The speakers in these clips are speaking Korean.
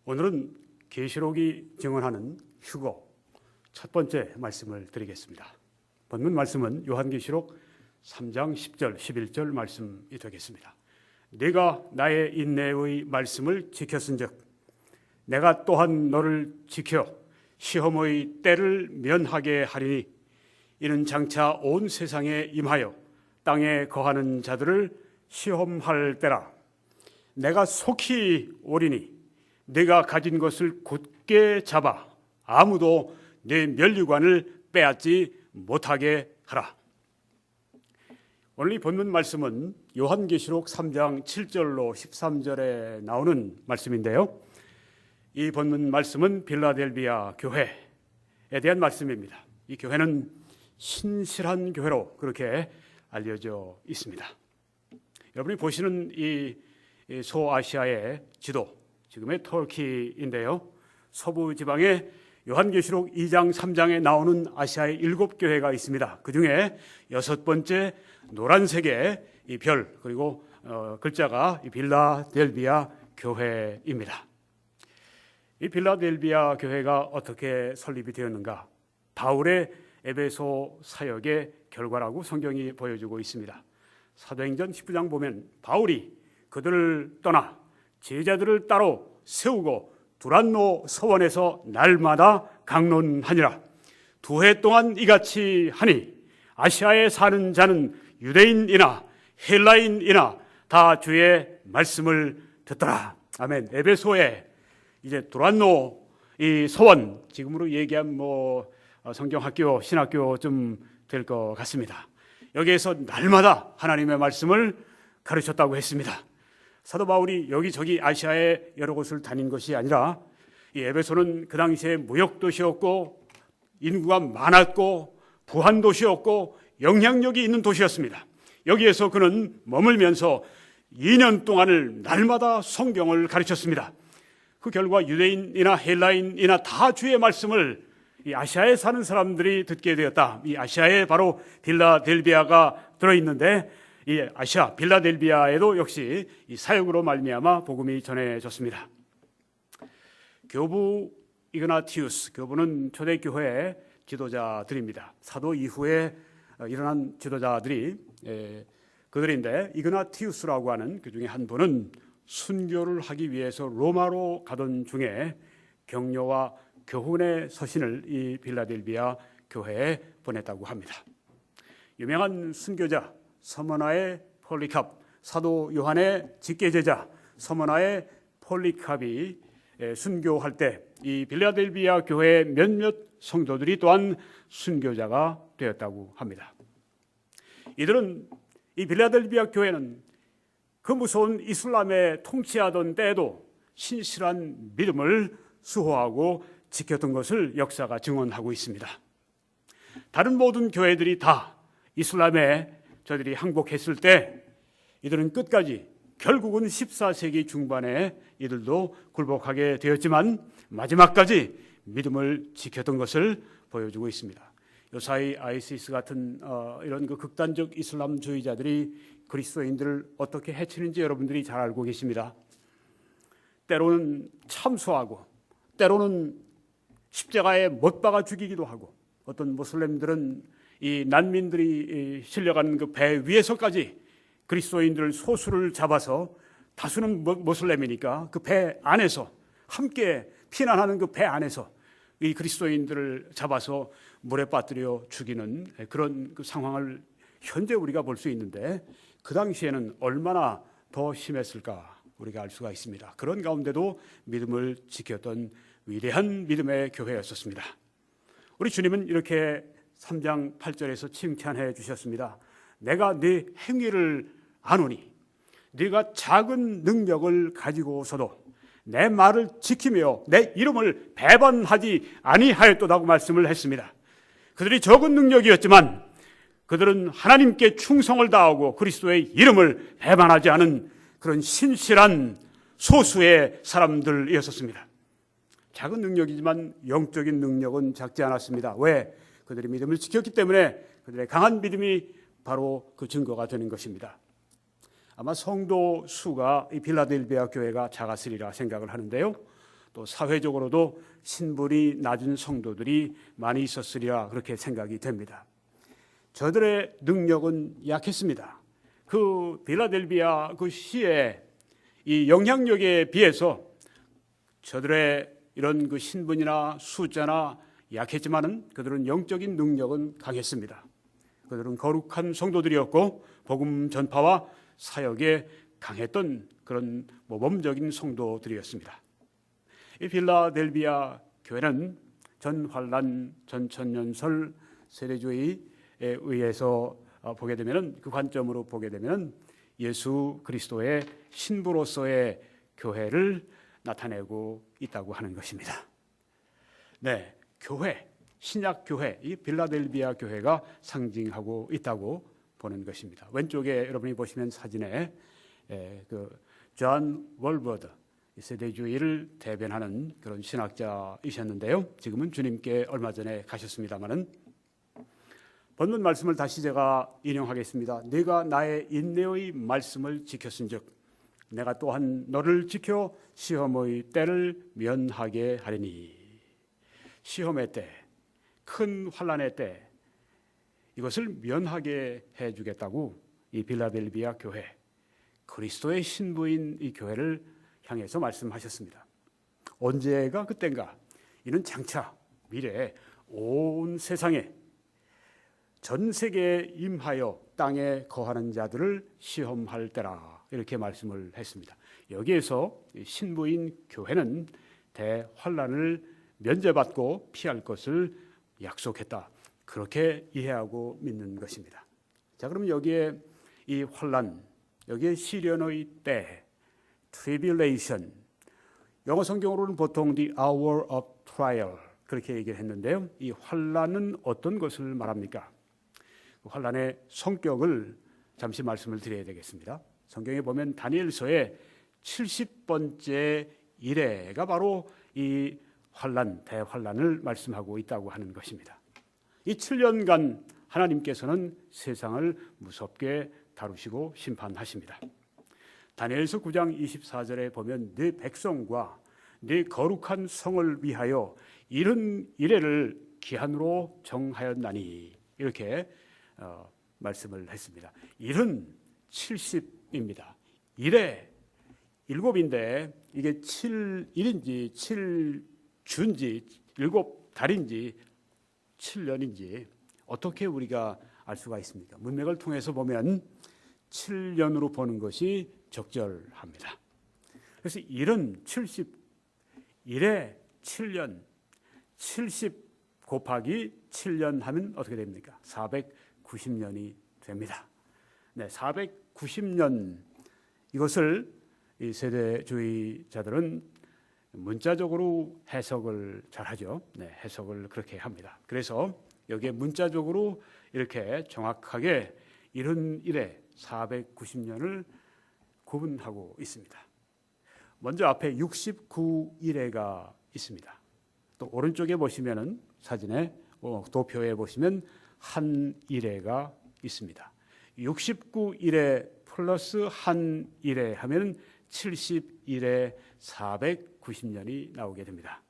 오늘은 계시록이 증언하는 휴거 첫 번째 말씀을 드리겠습니다. 본문 말씀은 요한계시록 3장 10절 11절 말씀이 되겠습니다. 네가 나의 인내의 말씀을 지켰은즉 내가 또한 너를 지켜 시험의 때를 면하게 하리니 이는 장차 온 세상에 임하여 땅에 거하는 자들을 시험할 때라. 내가 속히 오리니 네가 가진 것을 굳게 잡아 아무도 네 면류관을 빼앗지 못하게 하라. 오늘 이 본문 말씀은 요한계시록 3장 7절로 13절에 나오는 말씀인데요. 이 본문 말씀은 빌라델비아 교회에 대한 말씀입니다. 이 교회는 신실한 교회로 그렇게 알려져 있습니다. 여러분이 보시는 이 소아시아의 지도, 지금의 터키인데요. 서부 지방에 요한계시록 2장 3장에 나오는 아시아의 7교회가 있습니다. 그 중에 6번째 노란색의 이 별, 그리고 글자가 이 빌라델비아 교회입니다. 이 빌라델비아 교회가 어떻게 설립이 되었는가? 바울의 에베소 사역의 결과라고 성경이 보여주고 있습니다. 사도행전 19장 보면 바울이 그들을 떠나 제자들을 따로 세우고 두란노 서원에서 날마다 강론하니라. 2해 동안 이같이 하니 아시아에 사는 자는 유대인이나 헬라인이나 다 주의 말씀을 듣더라. 아멘. 에베소에 이제 두란노 이 서원, 지금으로 얘기하면 성경학교, 신학교 좀 될 것 같습니다. 여기에서 날마다 하나님의 말씀을 가르쳤다고 했습니다. 사도 바울이 여기저기 아시아의 여러 곳을 다닌 것이 아니라 이 에베소는 그 당시에 무역도시였고 인구가 많았고 부한도시였고 영향력이 있는 도시였습니다. 여기에서 그는 머물면서 2년 동안을 날마다 성경을 가르쳤습니다. 그 결과 유대인이나 헬라인이나 다 주의 말씀을 이 아시아에 사는 사람들이 듣게 되었다. 이 아시아에 바로 빌라델비아가 들어있는데 이 아시아 빌라델비아에도 역시 이 사역으로 말미암아 복음이 전해졌습니다. 교부 이그나티우스 교부는 초대교회의 지도자들입니다. 사도 이후에 일어난 지도자들이 그들인데 이그나티우스라고 하는 그 중에 한 분은 순교를 하기 위해서 로마로 가던 중에 격려와 교훈의 서신을 이 빌라델비아 교회에 보냈다고 합니다. 유명한 순교자 서머나의 폴리캅, 사도 요한의 직계제자 서머나의 폴리캅이 순교할 때 이 빌라델비아 교회의 몇몇 성도들이 또한 순교자가 되었다고 합니다. 이들은 이 빌라델비아 교회는 그 무서운 이슬람에 통치하던 때에도 신실한 믿음을 수호하고 지켰던 것을 역사가 증언하고 있습니다. 다른 모든 교회들이 다 이슬람에 저들이 항복했을 때 이들은 끝까지 결국은 14세기 중반에 이들도 굴복하게 되었지만 마지막까지 믿음을 지켰던 것을 보여주고 있습니다. 요사이 아이시스 같은 이런 그 극단적 이슬람주의자들이 그리스도인들을 어떻게 해치는지 여러분들이 잘 알고 계십니다. 때로는 참수하고 때로는 십자가에 못 박아 죽이기도 하고 어떤 모슬렘들은 이 난민들이 실려가는 그 배 위에서까지 그리스도인들 소수를 잡아서 다수는 모슬렘이니까 그 배 안에서 함께 피난하는 그 배 안에서 이 그리스도인들을 잡아서 물에 빠뜨려 죽이는 그런 그 상황을 현재 우리가 볼 수 있는데 그 당시에는 얼마나 더 심했을까 우리가 알 수가 있습니다. 그런 가운데도 믿음을 지켰던 위대한 믿음의 교회였었습니다. 우리 주님은 이렇게 3장 8절에서 칭찬해 주셨습니다. 내가 네 행위를 아노니 네가 작은 능력을 가지고서도 내 말을 지키며 내 이름을 배반하지 아니하였도다고 말씀을 했습니다. 그들이 적은 능력이었지만 그들은 하나님께 충성을 다하고 그리스도의 이름을 배반하지 않은 그런 신실한 소수의 사람들이었습니다. 작은 능력이지만 영적인 능력은 작지 않았습니다. 왜? 그들이 믿음을 지켰기 때문에 그들의 강한 믿음이 바로 그 증거가 되는 것입니다. 아마 성도 수가 이 빌라델비아 교회가 작았으리라 생각을 하는데요. 또 사회적으로도 신분이 낮은 성도들이 많이 있었으리라 그렇게 생각이 됩니다. 저들의 능력은 약했습니다. 그 빌라델비아 그 시의 이 영향력에 비해서 저들의 이런 그 신분이나 숫자나 약했지만은 그들은 영적인 능력은 강했습니다. 그들은 거룩한 성도들이었고 복음 전파와 사역에 강했던 그런 모범적인 성도들이었습니다. 이 빌라델비아 교회는 전환란, 전천년설 세례주의에 의해서 보게 되면은 그 관점으로 보게 되면은 예수 그리스도의 신부로서의 교회를 나타내고 있다고 하는 것입니다. 네, 교회, 신약 교회, 이 빌라델비아 교회가 상징하고 있다고 보는 것입니다. 왼쪽에 여러분이 보시면 사진에 존 월버드 세대주의를 대변하는 그런 신학자이셨는데요. 지금은 주님께 얼마 전에 가셨습니다마는 본문 말씀을 다시 제가 인용하겠습니다. 네가 나의 인내의 말씀을 지켰은즉 내가 또한 너를 지켜 시험의 때를 면하게 하리니. 시험의 때, 큰 환난의 때 이것을 면하게 해주겠다고 이 빌라델비아 교회, 그리스도의 신부인 이 교회를 향해서 말씀하셨습니다. 언제가 그때인가? 이는 장차 미래에 온 세상에 전 세계에 임하여 땅에 거하는 자들을 시험할 때라 이렇게 말씀을 했습니다. 여기에서 신부인 교회는 대환난을 면제받고 피할 것을 약속했다. 그렇게 이해하고 믿는 것입니다. 자, 그럼 여기에 이 환난, 여기에 시련의 때, tribulation, 영어 성경으로는 보통 the hour of trial 그렇게 얘기를 했는데요. 이 환난은 어떤 것을 말합니까? 그 환난의 성격을 잠시 말씀을 드려야 되겠습니다. 성경에 보면 다니엘서의 70번째 이레가 바로 이 환난, 대환난을 말씀하고 있다고 하는 것입니다. 이 7년간 하나님께서는 세상을 무섭게 다루시고 심판하십니다. 다니엘서 9장 24절에 보면 네 백성과 네 거룩한 성을 위하여 이른 이레를 기한으로 정하였나니 이렇게 말씀을 했습니다. 일은 70입니다. 일에 7인데 이게 7일인지 7주인지 7달인지 7년인지 어떻게 우리가 알 수가 있습니까? 문맥을 통해서 보면 7년으로 보는 것이 적절합니다. 그래서 일은 70, 일에 7년, 70 곱하기 7년 하면 어떻게 됩니까? 490년이 됩니다. 네, 490년 이것을 이 세대주의자들은 문자적으로 해석을 잘하죠. 네, 해석을 그렇게 합니다. 그래서 여기에 문자적으로 이렇게 정확하게 이른 일에 490년을 구분하고 있습니다. 먼저 앞에 69일에가 있습니다. 또 오른쪽에 보시면은 사진에 도표에 보시면 한 일에가 있습니다. 69일에 플러스 한 일에 하면 70일에 490년이 나오게 됩니다.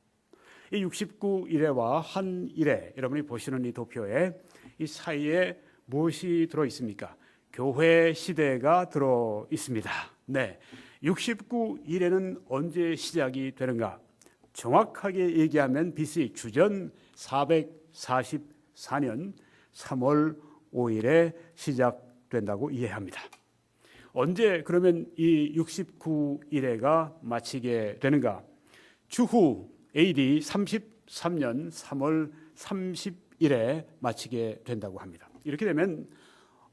이 69일에와 한 일에 여러분이 보시는 이 도표에 이 사이에 무엇이 들어 있습니까? 교회 시대가 들어 있습니다. 네, 69일에는 언제 시작이 되는가? 정확하게 얘기하면 BC 주전 444년 3월 5일에 시작된다고 이해합니다. 언제 그러면 이 69일에가 마치게 되는가? 주후 AD 33년 3월 30일에 마치게 된다고 합니다. 이렇게 되면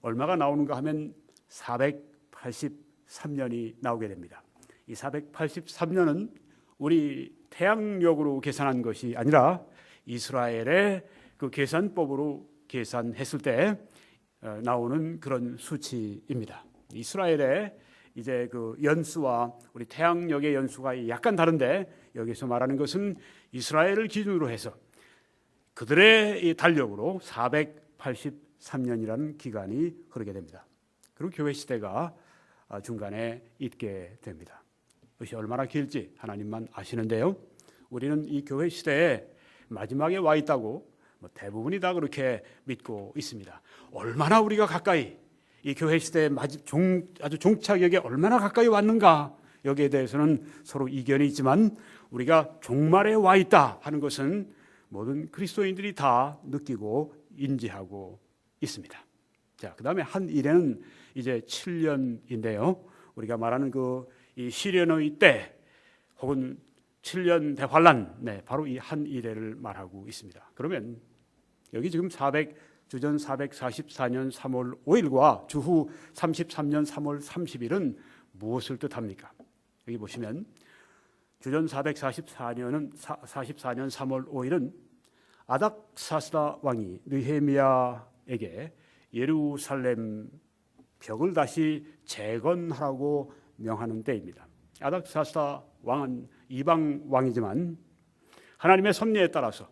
얼마가 나오는가 하면 483년이 나오게 됩니다. 이 483년은 우리 태양력으로 계산한 것이 아니라 이스라엘의 그 계산법으로 계산했을 때 나오는 그런 수치입니다. 이스라엘의 이제 그 연수와 우리 태양력의 연수가 약간 다른데 여기서 말하는 것은 이스라엘을 기준으로 해서 그들의 이 달력으로 483년이라는 기간이 흐르게 됩니다. 그리고 교회 시대가 중간에 있게 됩니다. 그것이 얼마나 길지 하나님만 아시는데요. 우리는 이 교회 시대에 마지막에 와 있다고 대부분이 다 그렇게 믿고 있습니다. 얼마나 우리가 가까이 이 교회 시대의 아주 종착역에 얼마나 가까이 왔는가, 여기에 대해서는 서로 이견이 있지만 우리가 종말에 와 있다 하는 것은 모든 그리스도인들이 다 느끼고 인지하고 있습니다. 자, 그다음에 한 일에는 이제 7년인데요. 우리가 말하는 이 시련의 때 혹은 7년 대환란, 바로 이 한 일회를 말하고 있습니다. 그러면 여기 지금 주전 444년 3월 5일과 주후 33년 3월 30일은 무엇을 뜻합니까? 여기 보시면 주전 444년 3월 5일은 아닥사스다 왕이 느헤미야에게 예루살렘 벽을 다시 재건하라고 명하는 때입니다. 아닥사스다 왕은 이방 왕이지만 하나님의 섭리에 따라서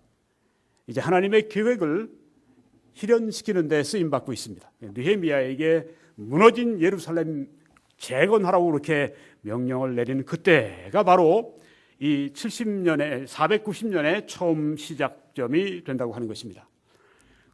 이제 하나님의 계획을 실현시키는 데 쓰임 받고 있습니다. 느헤미야에게 무너진 예루살렘 재건하라고 그렇게 명령을 내리는 그때가 바로 이 490년의 처음 시작점이 된다고 하는 것입니다.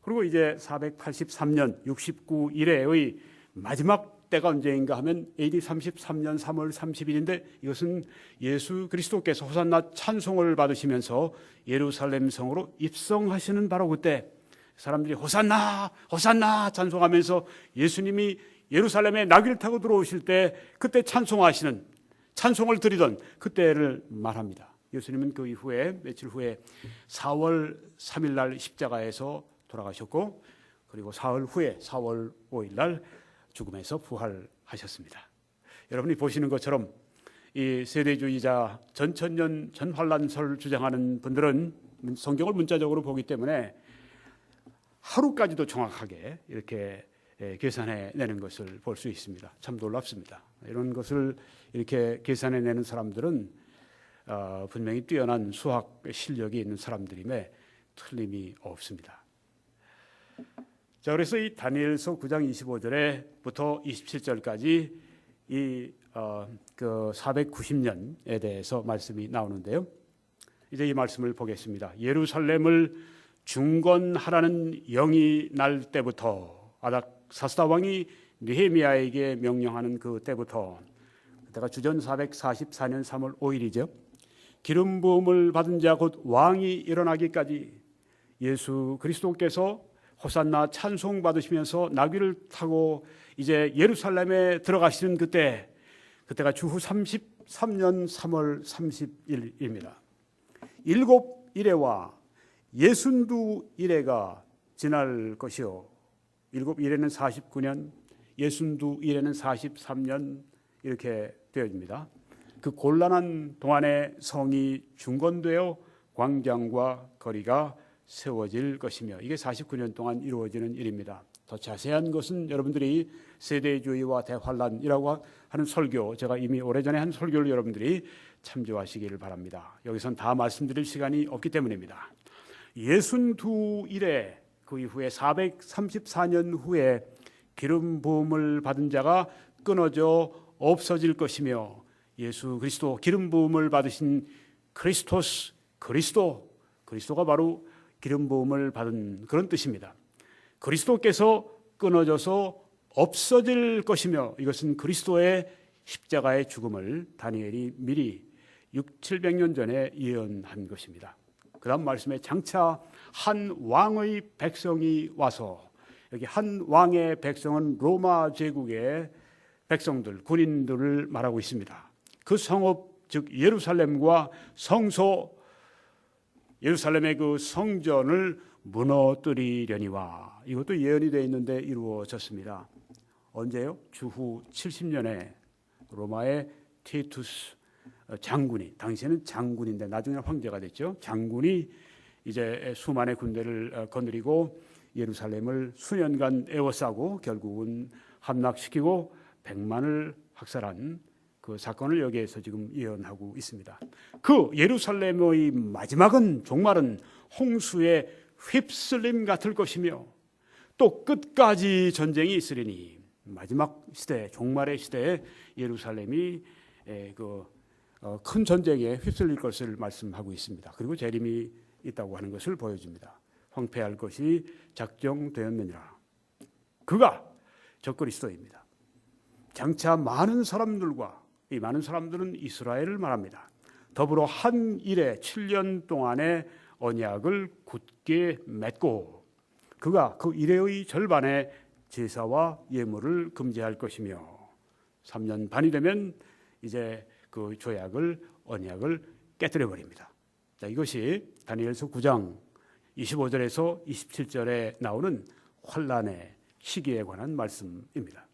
그리고 이제 483년 69 이래의 마지막 때가 언제인가 하면 AD 33년 3월 30일인데 이것은 예수 그리스도께서 호산나 찬송을 받으시면서 예루살렘 성으로 입성하시는 바로 그때 사람들이 호산나 호산나 찬송하면서 예수님이 예루살렘에 나귀를 타고 들어오실 때 그때 찬송을 드리던 그때를 말합니다. 예수님은 그 이후에 며칠 후에 4월 3일 날 십자가에서 돌아가셨고 그리고 사흘 후에 4월 5일 날 죽음에서 부활하셨습니다. 여러분이 보시는 것처럼 이 세대주의자 전천년 전환란설 주장하는 분들은 성경을 문자적으로 보기 때문에 하루까지도 정확하게 이렇게 계산해내는 것을 볼 수 있습니다. 참 놀랍습니다. 이런 것을 이렇게 계산해내는 사람들은 분명히 뛰어난 수학 실력이 있는 사람들임에 틀림이 없습니다. 자, 그래서 이 다니엘서 9장 25절에부터 27절까지 이 490년에 대해서 말씀이 나오는데요. 이제 이 말씀을 보겠습니다. 예루살렘을 중건하라는 영이 날 때부터 아닥사스다 왕이 느헤미야에게 명령하는 그 때부터 그때가 주전 444년 3월 5일이죠. 기름 부음을 받은 자 곧 왕이 일어나기까지 예수 그리스도께서 호산나 찬송 받으시면서 나귀를 타고 이제 예루살렘에 들어가시는 그때가 주후 33년 3월 30일입니다. 7일에와 62일에가 지날 것이요. 7일에는 49년, 62일에는 43년 이렇게 되어집니다. 그 곤란한 동안에 성이 중건되어 광장과 거리가 세워질 것이며 이게 49년 동안 이루어지는 일입니다. 더 자세한 것은 여러분들이 세대주의와 대환란이라고 하는 설교, 제가 이미 오래전에 한 설교를 여러분들이 참조하시기를 바랍니다. 여기선 다 말씀드릴 시간이 없기 때문입니다. 62일에 그 이후에 434년 후에 기름 부음을 받은 자가 끊어져 없어질 것이며 예수 그리스도 기름 부음을 받으신 그리스도가 바로 기름 부음을 받은 그런 뜻입니다. 그리스도께서 끊어져서 없어질 것이며 이것은 그리스도의 십자가의 죽음을 다니엘이 미리 700년 전에 예언한 것입니다. 그 다음 말씀에 장차 한 왕의 백성이 와서 여기 한 왕의 백성은 로마 제국의 백성들, 군인들을 말하고 있습니다. 그 성읍 즉 예루살렘과 성소 예루살렘의 그 성전을 무너뜨리려니와 이것도 예언이 되어 있는데 이루어졌습니다. 언제요? 주후 70년에 로마의 티투스 장군이 당시에는 장군인데 나중에 황제가 됐죠. 장군이 이제 수만의 군대를 거느리고 예루살렘을 수년간 에워싸고 결국은 함락시키고 100만을 학살한 그 사건을 여기에서 지금 예언하고 있습니다. 그 예루살렘의 종말은 홍수의 휩쓸림 같을 것이며 또 끝까지 전쟁이 있으리니 마지막 시대, 종말의 시대에 예루살렘이 큰 전쟁에 휩쓸릴 것을 말씀하고 있습니다. 그리고 재림이 있다고 하는 것을 보여줍니다. 황폐할 것이 작정되었느니라. 그가 적그리스도입니다. 장차 많은 사람들과, 이 많은 사람들은 이스라엘을 말합니다. 더불어 한 일에 7년 동안의 언약을 굳게 맺고 그가 그 일회의 절반의 제사와 예물을 금지할 것이며 3년 반이 되면 이제 그 조약을, 언약을 깨뜨려 버립니다. 자, 이것이 다니엘서 9장 25절에서 27절에 나오는 환란의 시기에 관한 말씀입니다.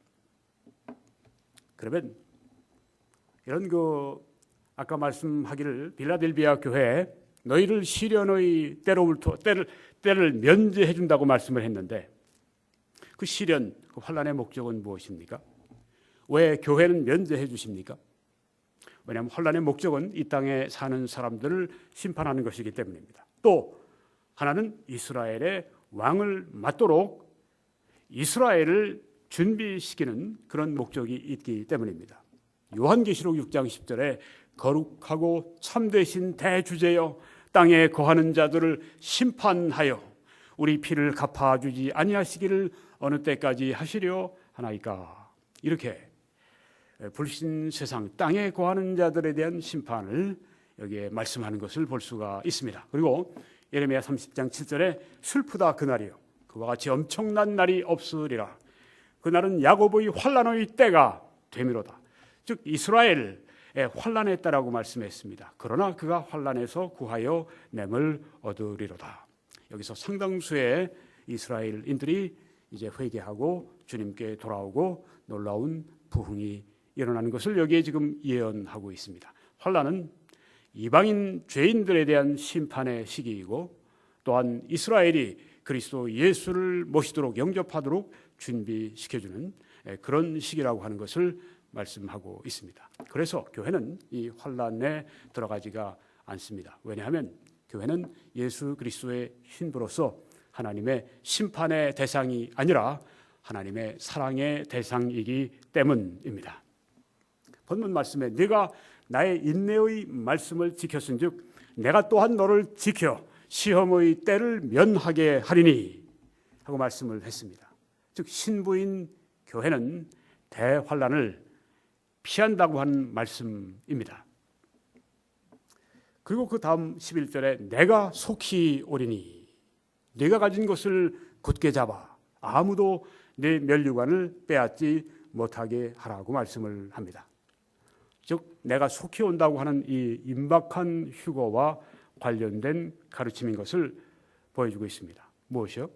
그러면 이런 아까 말씀하기를 빌라델비아 교회에 너희를 시련의 때를 면제해 준다고 말씀을 했는데 그 시련, 그 환란의 목적은 무엇입니까? 왜 교회는 면제해 주십니까? 왜냐하면 환란의 목적은 이 땅에 사는 사람들을 심판하는 것이기 때문입니다. 또 하나는 이스라엘의 왕을 맞도록 이스라엘을 준비시키는 그런 목적이 있기 때문입니다. 요한계시록 6장 10절에 거룩하고 참되신 대주제여 땅에 거하는 자들을 심판하여 우리 피를 갚아주지 아니하시기를 어느 때까지 하시려 하나이까. 이렇게 불신 세상 땅에 거하는 자들에 대한 심판을 여기에 말씀하는 것을 볼 수가 있습니다. 그리고 예레미야 30장 7절에 슬프다 그날이요 그와 같이 엄청난 날이 없으리라. 그날은 야곱의 환난의 때가 되미로다. 즉 이스라엘의 환난했다라고 말씀했습니다. 그러나 그가 환난에서 구하여 냄을 얻으리로다. 여기서 상당수의 이스라엘인들이 이제 회개하고 주님께 돌아오고 놀라운 부흥이 일어나는 것을 여기에 지금 예언하고 있습니다. 환난은 이방인 죄인들에 대한 심판의 시기이고 또한 이스라엘이 그리스도 예수를 모시도록 영접하도록 준비시켜주는 그런 시기라고 하는 것을 말씀하고 있습니다. 그래서 교회는 이 환난에 들어가지가 않습니다. 왜냐하면 교회는 예수 그리스도의 신부로서 하나님의 심판의 대상이 아니라 하나님의 사랑의 대상이기 때문입니다. 본문 말씀에 네가 나의 인내의 말씀을 지켰은즉 내가 또한 너를 지켜 시험의 때를 면하게 하리니 하고 말씀을 했습니다. 즉 신부인 교회는 대환란을 피한다고 하는 말씀입니다. 그리고 그 다음 11절에 내가 속히 오리니 네가 가진 것을 굳게 잡아 아무도 내 면류관을 빼앗지 못하게 하라고 말씀을 합니다. 즉 내가 속히 온다고 하는 이 임박한 휴거와 관련된 가르침인 것을 보여주고 있습니다. 무엇이요?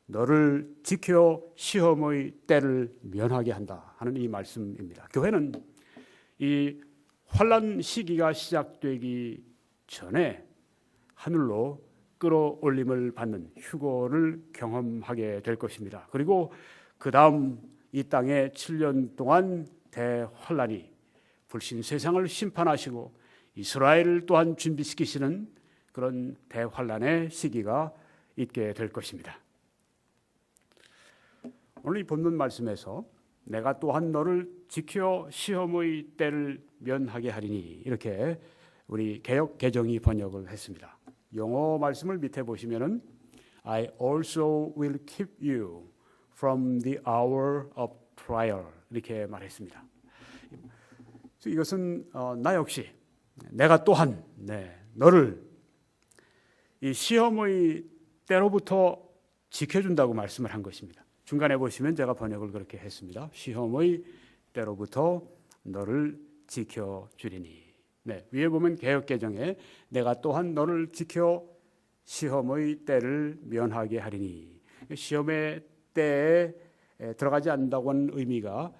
너를 지켜 시험의 때를 면하게 한다 하는 이 말씀입니다. 교회는 이 환난 시기가 시작되기 전에 하늘로 끌어올림을 받는 휴거를 경험하게 될 것입니다. 그리고 그 다음 이 땅에 7년 동안 대환란이 불신 세상을 심판하시고 이스라엘을 또한 준비시키시는 그런 대환란의 시기가 있게 될 것입니다. 오늘 이 본문 말씀에서 내가 또한 너를 지켜 시험의 때를 면하게 하리니 이렇게 우리 개역 개정이 번역을 했습니다. 영어 말씀을 밑에 보시면은 I also will keep you from the hour of trial 이렇게 말했습니다. 이것은 나 역시 내가 또한 너를 이 시험의 때로부터 지켜준다고 말씀을 한 것입니다. 중간에 보시면 제가 번역을 그렇게 했습니다. 시험의 때로부터 너를 지켜주리니. 위에 보면 개역개정에 내가 또한 너를 지켜 시험의 때를 면하게 하리니. 시험의 때에 들어가지 않는다고 하는 의미가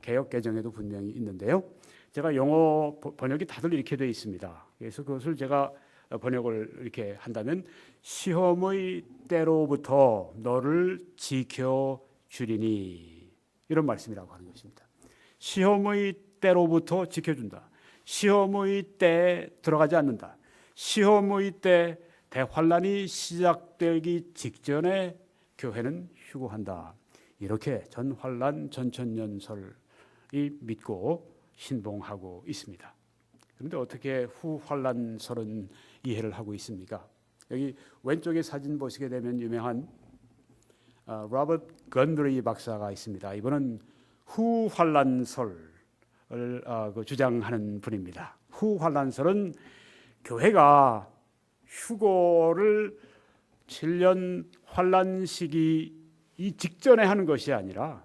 개역개정에도 분명히 있는데요. 제가 영어 번역이 다들 이렇게 되어 있습니다. 그래서 그것을 제가 번역을 이렇게 한다면 시험의 때로부터 너를 지켜주리니 이런 말씀이라고 하는 것입니다. 시험의 때로부터 지켜준다. 시험의 때에 들어가지 않는다. 시험의 때 대환란이 시작되기 직전에 교회는 휴거한다. 이렇게 전환란 전천년설이 믿고 신봉하고 있습니다. 그런데 어떻게 후환란설은 이해를 하고 있습니까? 여기 왼쪽에 사진 보시게 되면 유명한 로버트 건드리 박사가 있습니다. 이분은 후환란설을 주장하는 분입니다. 후환란설은 교회가 휴거를 7년 환란 시기 이 직전에 하는 것이 아니라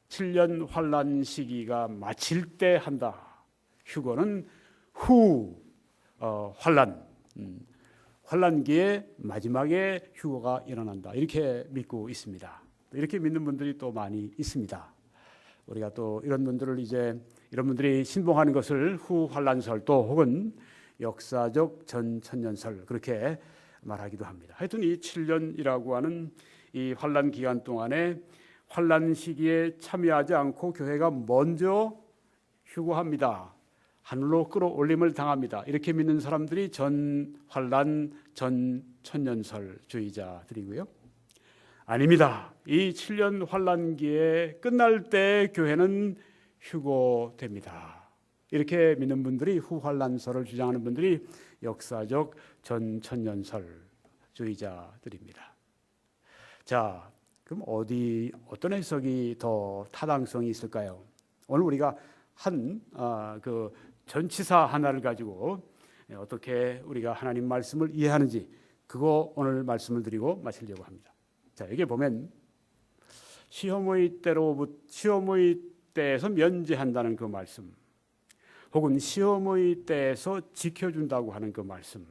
7년 환란 시기가 마칠 때 한다. 휴거는 후 환란기의 마지막에 휴거가 일어난다. 이렇게 믿고 있습니다. 이렇게 믿는 분들이 또 많이 있습니다. 우리가 또 이런 분들이 신봉하는 것을 후환란설 또 혹은 역사적 전천년설 그렇게 말하기도 합니다. 하여튼 이 7년이라고 하는 이 환란 기간 동안에 환란 시기에 참여하지 않고 교회가 먼저 휴거합니다. 하늘로 끌어올림을 당합니다. 이렇게 믿는 사람들이 전환란 전천년설 주의자들이고요. 아닙니다. 이 7년 환란기에 끝날 때 교회는 휴거됩니다. 이렇게 믿는 분들이 후환란설을 주장하는 분들이 역사적 전천년설 주의자들입니다. 자, 그럼 어떤 해석이 더 타당성이 있을까요? 오늘 우리가 그 전치사 하나를 가지고 어떻게 우리가 하나님 말씀을 이해하는지 그거 오늘 말씀을 드리고 마치려고 합니다. 자, 여기 보면 시험의 때에서 면제한다는 그 말씀, 혹은 시험의 때에서 지켜준다고 하는 그 말씀,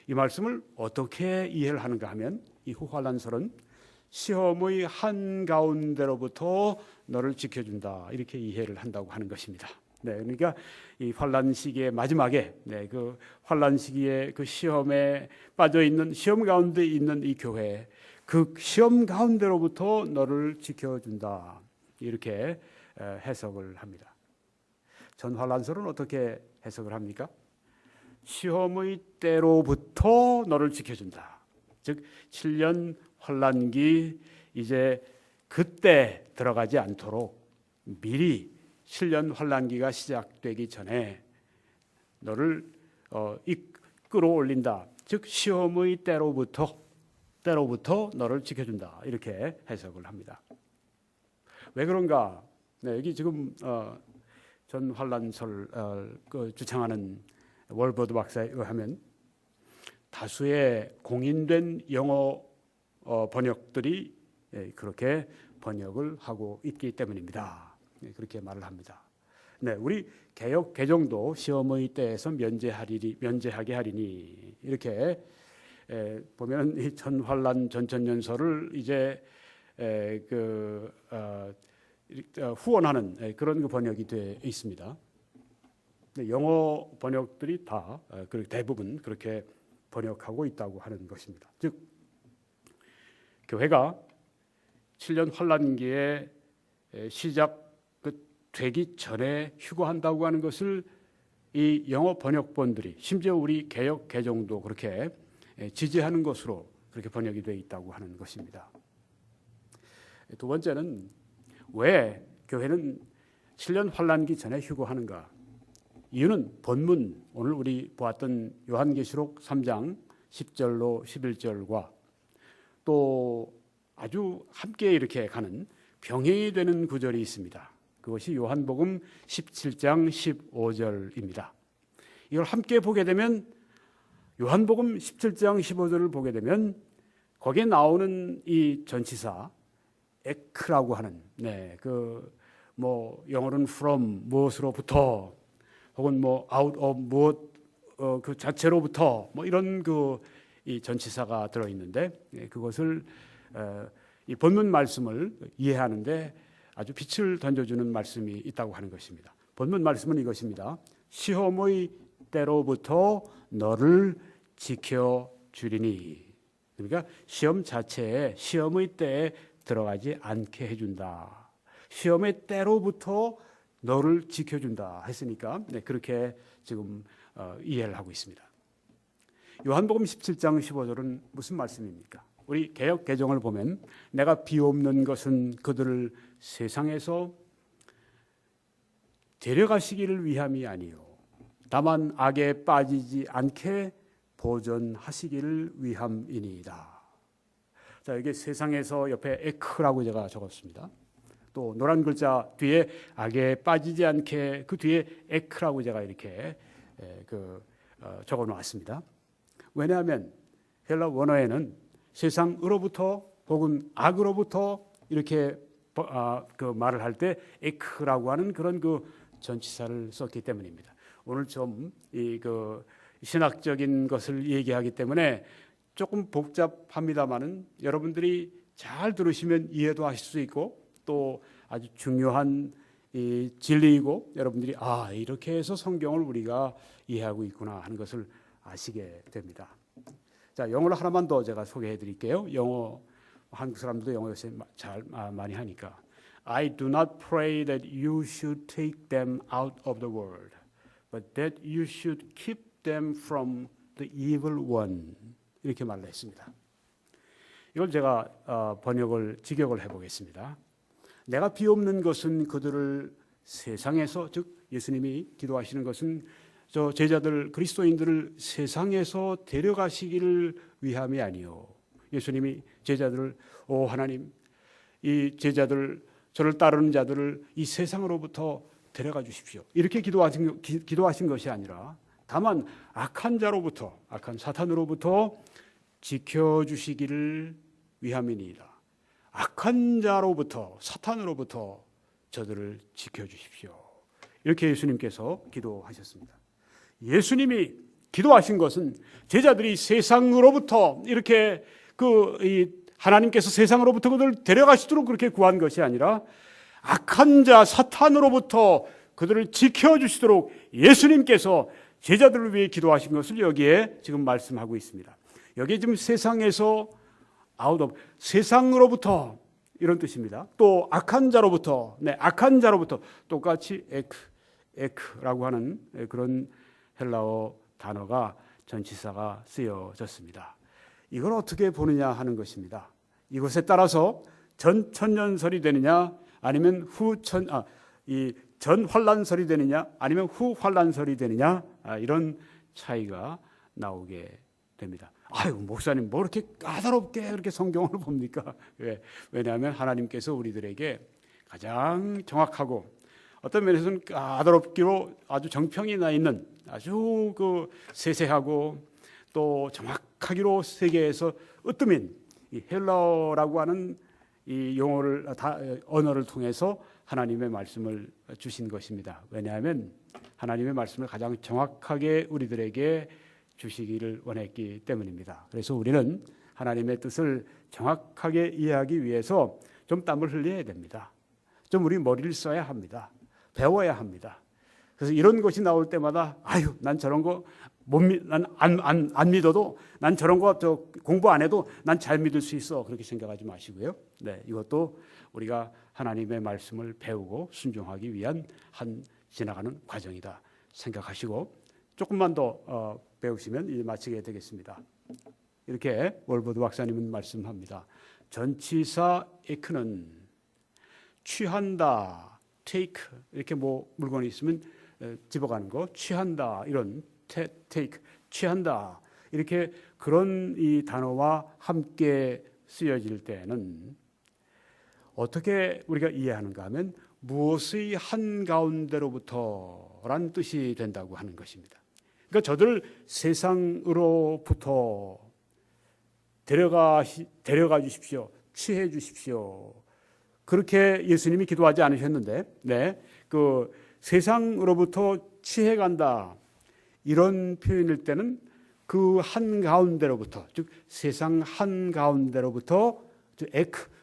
이 말씀을 어떻게 이해를 하는가 하면 이 후환란설은 시험의 한가운데로부터 너를 지켜준다 이렇게 이해를 한다고 하는 것입니다. 네, 그러니까 이 환란 시기의 마지막에 그 환란 시기에 그 시험에 빠져 있는 시험 가운데 있는 이 교회, 그 시험 가운데로부터 너를 지켜준다 이렇게 해석을 합니다. 전환란설은 어떻게 해석을 합니까? 시험의 때로부터 너를 지켜준다. 즉 7년 환란기 이제 그때 들어가지 않도록 미리 7년 환란기가 시작되기 전에 너를 끌어올린다. 즉 시험의 때로부터 너를 지켜준다. 이렇게 해석을 합니다. 왜 그런가? 네, 여기 지금 전환란설 주창하는 월버드 박사에 의하면 다수의 공인된 영어 번역들이 그렇게 번역을 하고 있기 때문입니다. 그렇게 말을 합니다. 네, 우리 개역 개정도 시험의 때에서 면제하게 하리니 이렇게 보면 이 전환란 전천년설을 이제 후원하는 그런 번역이 되어 있습니다. 영어 번역들이 다 대부분 그렇게 번역하고 있다고 하는 것입니다. 즉 교회가 7년 환란기에 시작되기 전에 휴거한다고 하는 것을 이 영어 번역본들이 심지어 우리 개역 개정도 그렇게 지지하는 것으로 그렇게 번역이 되어 있다고 하는 것입니다. 두 번째는 왜 교회는 7년 환란기 전에 휴거하는가? 이유는 본문 오늘 우리 보았던 요한계시록 3장 10절로 11절과 또 아주 함께 이렇게 가는 병행이 되는 구절이 있습니다. 그것이 요한복음 17장 15절입니다. 이걸 함께 보게 되면 요한복음 17장 15절을 보게 되면 거기에 나오는 이 전치사 에크라고 하는 영어로는 from 무엇으로부터 혹은 out of 무엇 그 자체로부터 이런 이 전치사가 들어 있는데 그것을 이 본문 말씀을 이해하는데 아주 빛을 던져주는 말씀이 있다고 하는 것입니다. 본문 말씀은 이것입니다. 시험의 때로부터 너를 지켜주리니. 그러니까 시험 자체에 시험의 때에 들어가지 않게 해준다. 시험의 때로부터 너를 지켜준다 했으니까 그렇게 지금 이해를 하고 있습니다. 요한복음 17장 15절은 무슨 말씀입니까? 우리 개역 개정을 보면 내가 비옵는 것은 그들을 세상에서 데려가시기를 위함이 아니요 다만 악에 빠지지 않게 보존하시기를 위함이니이다. 자, 여기 세상에서 옆에 에크라고 제가 적었습니다. 또 노란 글자 뒤에 악에 빠지지 않게 그 뒤에 에크라고 제가 이렇게 적어 놓았습니다. 왜냐하면 헬라 원어에는 세상으로부터 혹은 악으로부터 이렇게 말을 할 때 에크라고 하는 그런 전치사를 썼기 때문입니다. 오늘 좀 신학적인 것을 얘기하기 때문에 조금 복잡합니다만은 여러분들이 잘 들으시면 이해도 하실 수 있고 또 아주 중요한 이 진리이고 여러분들이 이렇게 해서 성경을 우리가 이해하고 있구나 하는 것을 아시게 됩니다. 자, 영어로 하나만 더 제가 소개해 드릴게요. 영어 한국 사람들도 영어 요새 잘 많이 하니까 I do not pray that you should take them out of the world, but that you should keep them from the evil one. 이렇게 말을 했습니다. 이걸 제가 직역을 해보겠습니다. 내가 비옵는 것은 그들을 세상에서, 즉 예수님이 기도하시는 것은 저 제자들 그리스도인들을 세상에서 데려가시기를 위함이 아니요. 예수님이 제자들을 하나님 이 제자들 저를 따르는 자들을 이 세상으로부터 데려가 주십시오. 이렇게 기도하신 것이 아니라 다만 악한 자로부터 악한 사탄으로부터 지켜주시기를 위함이니이다. 악한 자로부터 사탄으로부터 저들을 지켜주십시오. 이렇게 예수님께서 기도하셨습니다. 예수님이 기도하신 것은 제자들이 세상으로부터 이렇게 하나님께서 세상으로부터 그들을 데려가시도록 그렇게 구한 것이 아니라 악한 자 사탄으로부터 그들을 지켜주시도록 예수님께서 제자들을 위해 기도하신 것을 여기에 지금 말씀하고 있습니다. 여기에 지금 세상에서 세상으로부터 이런 뜻입니다. 또 악한 자로부터 악한 자로부터 똑같이 에크라고 하는 그런 헬라어 단어가 전치사가 쓰여졌습니다. 이걸 어떻게 보느냐 하는 것입니다. 이것에 따라서 전천년설이 되느냐 아니면 전환란설이 되느냐 아니면 후환란설이 되느냐 이런 차이가 나오게 됩니다. 목사님 뭐 이렇게 까다롭게 그렇게 성경을 봅니까? 왜냐하면 하나님께서 우리들에게 가장 정확하고 어떤 면에서는 까다롭기로 아주 정평이 나 있는 아주 세세하고 또 정확하기로 세계에서 으뜸인 이 헬라어라고 하는 이 언어를 통해서 하나님의 말씀을 주신 것입니다. 왜냐하면 하나님의 말씀을 가장 정확하게 우리들에게 주시기를 원했기 때문입니다. 그래서 우리는 하나님의 뜻을 정확하게 이해하기 위해서 좀 땀을 흘려야 됩니다. 좀 우리 머리를 써야 합니다. 배워야 합니다. 그래서 이런 것이 나올 때마다 난 저런 거 난 안 믿어도 난 저런 거 공부 안 해도 난 잘 믿을 수 있어. 그렇게 생각하지 마시고요. 이것도 우리가 하나님의 말씀을 배우고 순종하기 위한 지나가는 과정이다 생각하시고 조금만 더 배우시면 이제 마치게 되겠습니다. 이렇게 월버드 박사님은 말씀합니다. 전치사 에크는 취한다, take 이렇게 물건이 있으면 집어가는 거, 취한다 이런 take 취한다 이렇게 그런 이 단어와 함께 쓰여질 때는 어떻게 우리가 이해하는가 하면 무엇의 한가운데로부터라는 뜻이 된다고 하는 것입니다. 그러니까 저들을 세상으로부터 데려가 주십시오. 취해 주십시오. 그렇게 예수님이 기도하지 않으셨는데 세상으로부터 취해 간다. 이런 표현일 때는 그 한가운데로부터 즉 세상 한가운데로부터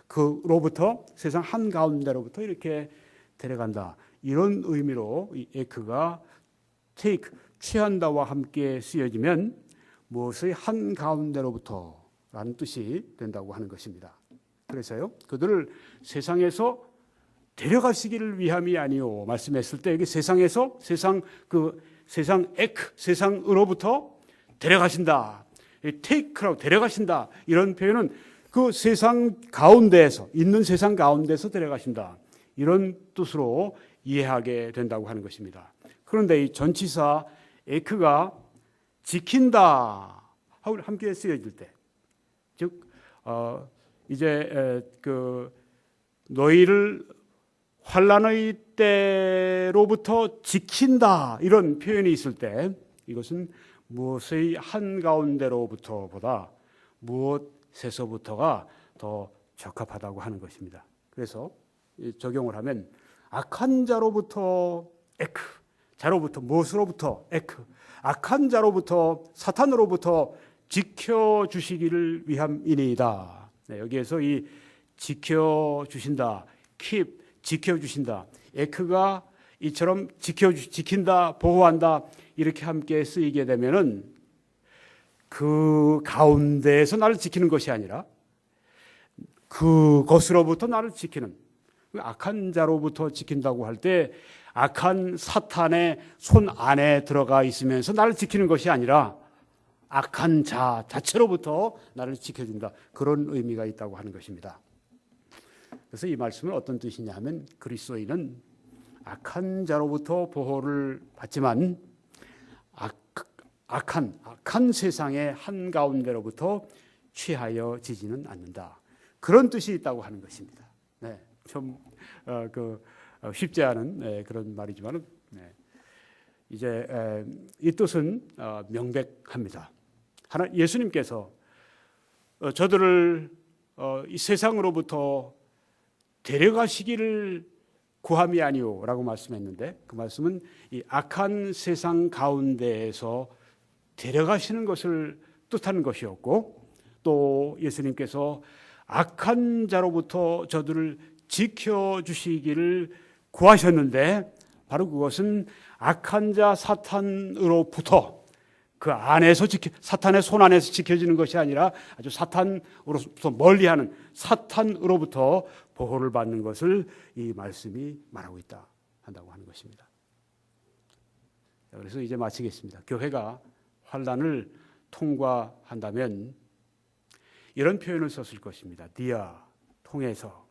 그로부터 세상 한가운데로부터 이렇게 데려간다. 이런 의미로 이 에크가 take 취한다와 함께 쓰여지면 무엇의 한가운데로부터라는 뜻이 된다고 하는 것입니다. 그래서요. 그들을 세상에서 데려가시기를 위함이 아니요 말씀했을 때 여기 세상에서 세상으로부터 데려가신다. take라고 데려가신다. 이런 표현은 그 세상 가운데에서 있는 세상 가운데서 데려가신다. 이런 뜻으로 이해하게 된다고 하는 것입니다. 그런데 이 전치사 에크가 지킨다 하고 함께 쓰여질 때, 즉 이제 그 너희를 환난의 때로부터 지킨다 이런 표현이 있을 때 이것은 무엇의 한가운데로부터보다 무엇에서부터가 더 적합하다고 하는 것입니다. 그래서 적용을 하면 악한 자로부터 에크, 자로부터 무엇으로부터 에크, 악한 자로부터 사탄으로부터 지켜주시기를 위함이니이다. 네, 여기에서 이 지켜주신다, keep, 지켜주신다, 에크가 이처럼 지킨다, 보호한다 이렇게 함께 쓰이게 되면은 그 가운데에서 나를 지키는 것이 아니라 그것으로부터 나를 지키는, 악한 자로부터 지킨다고 할 때 악한 사탄의 손 안에 들어가 있으면서 나를 지키는 것이 아니라 악한 자 자체로부터 나를 지켜준다, 그런 의미가 있다고 하는 것입니다. 그래서 이 말씀은 어떤 뜻이냐 하면 그리스도인은 악한 자로부터 보호를 받지만 악한 세상의 한가운데로부터 취하여지지는 않는다, 그런 뜻이 있다고 하는 것입니다. 네, 좀 쉽지 않은 그런 말이지만 이제 이 뜻은 명백합니다. 예수님께서 저들을 이 세상으로부터 데려가시기를 구함이 아니오라고 말씀했는데, 그 말씀은 이 악한 세상 가운데에서 데려가시는 것을 뜻하는 것이었고, 또 예수님께서 악한 자로부터 저들을 지켜주시기를 구하셨는데, 바로 그것은 악한 자 사탄으로부터 그 안에서 사탄의 손 안에서 지켜지는 것이 아니라 아주 사탄으로부터 멀리하는 사탄으로부터 보호를 받는 것을 이 말씀이 말하고 있다 한다고 하는 것입니다. 그래서 이제 마치겠습니다. 교회가 환난을 통과한다면 이런 표현을 썼을 것입니다. 디아, 통해서,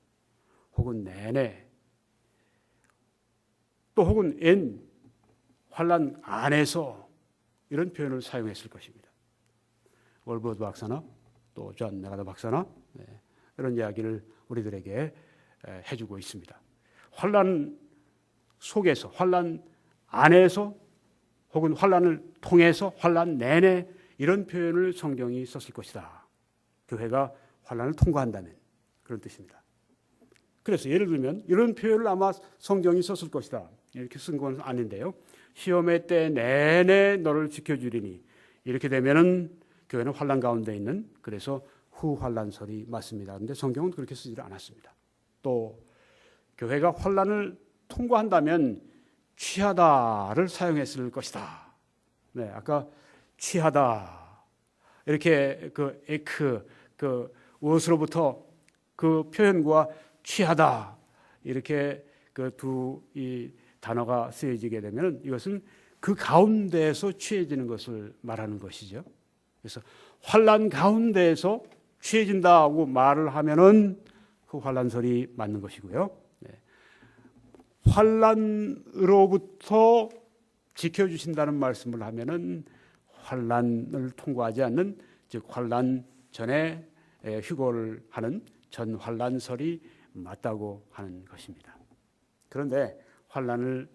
혹은 내내, 또 혹은 엔, 환난 안에서, 이런 표현을 사용했을 것입니다. 월버드 박사나 또 존 메가더 박사나 이런 이야기를 우리들에게 해주고 있습니다. 환난 속에서, 환난 안에서, 혹은 환난을 통해서, 환난 내내, 이런 표현을 성경이 썼을 것이다. 교회가 환난을 통과한다면 그런 뜻입니다. 그래서 예를 들면 이런 표현을 아마 성경이 썼을 것이다 이렇게 쓴 건 아닌데요. 시험의 때 내내 너를 지켜주리니, 이렇게 되면은 교회는 환난 가운데 있는, 그래서 후환난설이 맞습니다. 그런데 성경은 그렇게 쓰지 않았습니다. 또 교회가 환난을 통과한다면 취하다를 사용했을 것이다. 네, 아까 취하다 이렇게 그 에크, 그 무엇으로부터 그 표현과 취하다 이렇게 그 두 이 단어가 쓰여지게 되면 이것은 그 가운데에서 취해지는 것을 말하는 것이죠. 그래서 환난 가운데에서 취해진다고 말을 하면은 그 환난설이 맞는 것이고요. 네. 환난으로부터 지켜주신다는 말씀을 하면은 환난을 통과하지 않는, 즉 환난 전에 휴거를 하는 전환난설이 맞다고 하는 것입니다. 그런데 환난을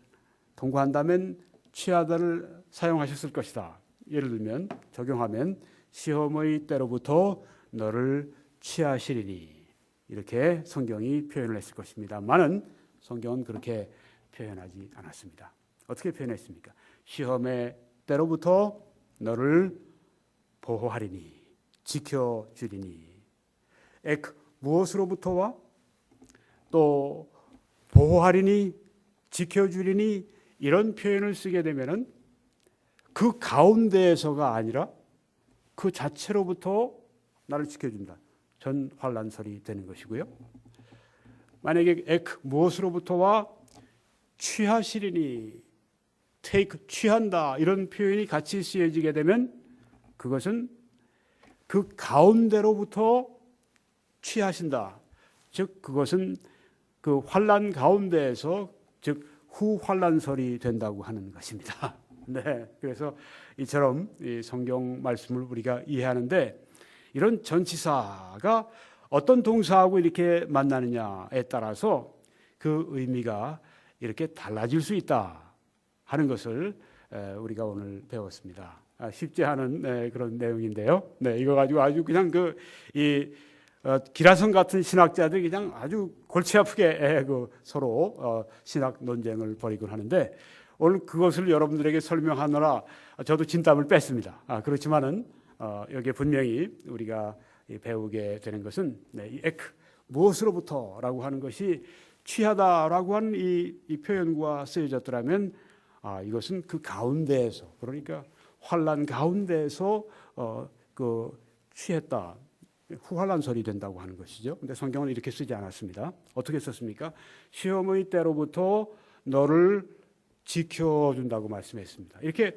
통과한다면 취하다를 사용하셨을 것이다. 예를 들면 적용하면 시험의 때로부터 너를 취하시리니, 이렇게 성경이 표현을 했을 것입니다만은 성경은 그렇게 표현하지 않았습니다. 어떻게 표현했습니까? 시험의 때로부터 너를 보호하리니, 지켜주리니, 무엇으로부터와 또 보호하리니, 지켜주리니, 이런 표현을 쓰게 되면은 그 가운데에서가 아니라 그 자체로부터 나를 지켜준다, 전환난설이 되는 것이고요. 만약에 무엇으로부터와 취하시리니, 취한다, 이런 표현이 같이 쓰여지게 되면 그것은 그 가운데로부터 취하신다, 즉 그것은 그 환난 가운데에서, 즉 후환난설이 된다고 하는 것입니다. 네, 그래서 이처럼 이 성경 말씀을 우리가 이해하는데 이런 전치사가 어떤 동사하고 이렇게 만나느냐에 따라서 그 의미가 이렇게 달라질 수 있다 하는 것을 우리가 오늘 배웠습니다. 쉽지 않은 그런 내용인데요. 네, 이거 가지고 아주 그냥 기라성 같은 신학자들이 그냥 아주 골치 아프게 서로 신학 논쟁을 벌이곤 하는데 오늘 그것을 여러분들에게 설명하느라 저도 진땀을 뺐습니다. 그렇지만은 여기에 분명히 우리가 배우게 되는 것은 이 에크 무엇으로부터라고 하는 것이 취하다라고 하는 이 표현과 쓰여졌더라면 이것은 그 가운데에서 그러니까 환난 가운데에서 취했다. 후환란설이 된다고 하는 것이죠. 근데 성경은 이렇게 쓰지 않았습니다. 어떻게 썼습니까? 시험의 때로부터 너를 지켜준다고 말씀했습니다. 이렇게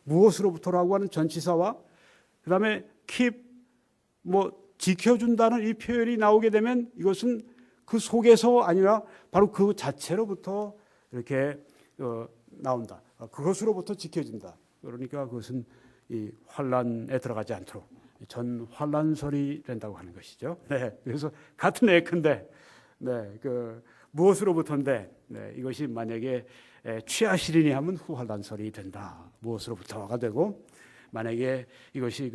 무엇으로부터라고 하는 전치사와 그 다음에 keep 지켜준다는 이 표현이 나오게 되면 이것은 그 속에서 아니라 바로 그 자체로부터 이렇게 나온다. 그것으로부터 지켜준다. 그러니까 그것은 이 환란에 들어가지 않도록 전환란설이 된다고 하는 것이죠. 네, 그래서 같은 에크인데, 무엇으로부터인데, 이것이 만약에 취하시리니 하면 후환란설이 된다. 무엇으로부터가 되고, 만약에 이것이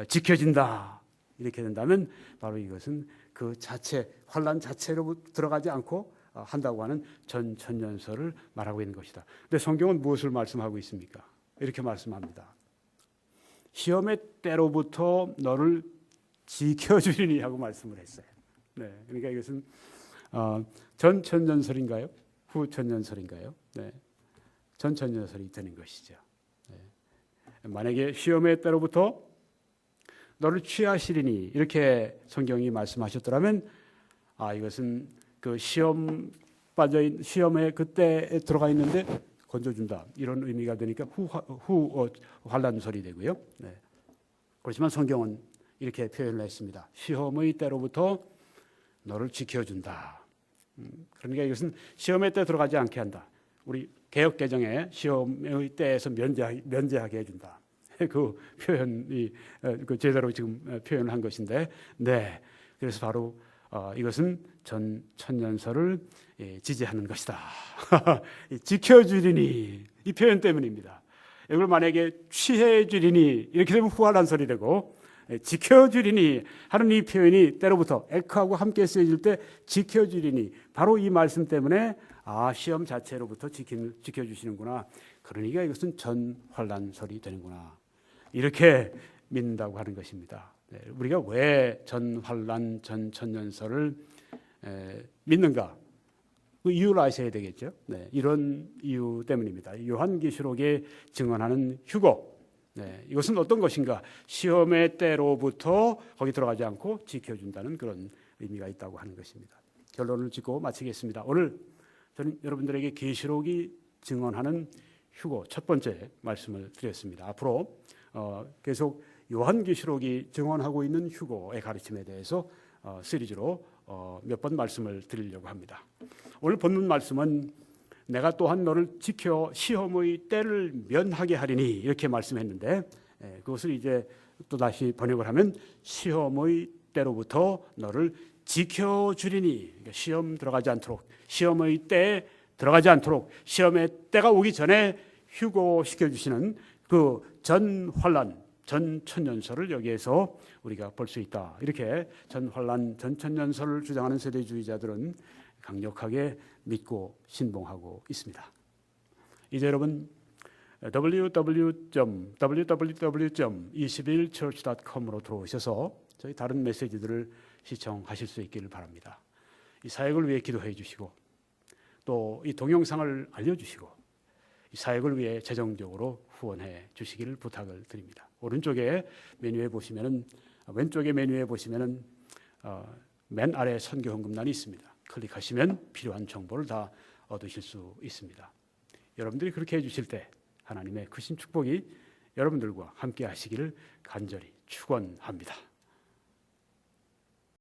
지켜진다 이렇게 된다면 바로 이것은 그 자체 환란 자체로 들어가지 않고 한다고 하는 전천년설을 말하고 있는 것이다. 근데 성경은 무엇을 말씀하고 있습니까? 이렇게 말씀합니다. 시험의 때로부터 너를 지켜주리니 하고 말씀을 했어요. 네, 그러니까 이것은 전천년설인가요? 후천년설인가요? 네, 전천년설이 되는 것이죠. 네. 만약에 시험의 때로부터 너를 취하시리니 이렇게 성경이 말씀하셨더라면 이것은 그 시험에 그때 들어가 있는데 건져준다 이런 의미가 되니까 환란설이 되고요. 네. 그렇지만 성경은 이렇게 표현을 했습니다. 시험의 때로부터 너를 지켜준다. 그러니까 이것은 시험의 때 들어가지 않게 한다. 우리 개역 개정에 시험의 때에서 면제하게 해준다. 그 표현이 제대로 지금 표현한 것인데, 네. 그래서 바로 이것은 전천년설을 지지하는 것이다. 지켜주리니 이 표현 때문입니다. 이걸 만약에 취해주리니 이렇게 되면 후환란설이 되고 지켜주리니 하는 이 표현이 때로부터 에크하고 함께 쓰여질 때 지켜주리니 바로 이 말씀 때문에 시험 자체로부터 지켜주시는구나. 그러니까 이것은 전환란설이 되는구나. 이렇게 믿는다고 하는 것입니다. 우리가 왜 전환란 전천년설을 믿는가? 그 이유를 아셔야 되겠죠. 네, 이런 이유 때문입니다. 요한계시록에 증언하는 휴거. 네, 이것은 어떤 것인가? 시험의 때로부터 거기 들어가지 않고 지켜준다는 그런 의미가 있다고 하는 것입니다. 결론을 짓고 마치겠습니다. 오늘 저는 여러분들에게 계시록이 증언하는 휴거 첫 번째 말씀을 드렸습니다. 앞으로 계속 요한계시록이 증언하고 있는 휴거의 가르침에 대해서 시리즈로 몇 번 말씀을 드리려고 합니다. 오늘 본문 말씀은 내가 또한 너를 지켜 시험의 때를 면하게 하리니 이렇게 말씀했는데 그것을 이제 또 다시 번역을 하면 시험의 때로부터 너를 지켜주리니 그러니까 시험 들어가지 않도록 시험의 때에 들어가지 않도록 시험의 때가 오기 전에 휴거시켜 주시는 그 전환란 전천년설을 여기에서 우리가 볼 수 있다. 이렇게 전환란 전천년설을 주장하는 세대주의자들은 강력하게 믿고 신봉하고 있습니다. 이제 여러분 www.21church.com으로 들어오셔서 저희 다른 메시지들을 시청하실 수 있기를 바랍니다. 이 사역을 위해 기도해 주시고 또 이 동영상을 알려주시고 이 사역을 위해 재정적으로 후원해 주시기를 부탁을 드립니다. 오른쪽에 메뉴에 보시면은 왼쪽에 메뉴에 보시면은 맨 아래 선교 헌금란이 있습니다. 클릭하시면 필요한 정보를 다 얻으실 수 있습니다. 여러분들이 그렇게 해주실 때 하나님의 크신 축복이 여러분들과 함께 하시기를 간절히 축원합니다.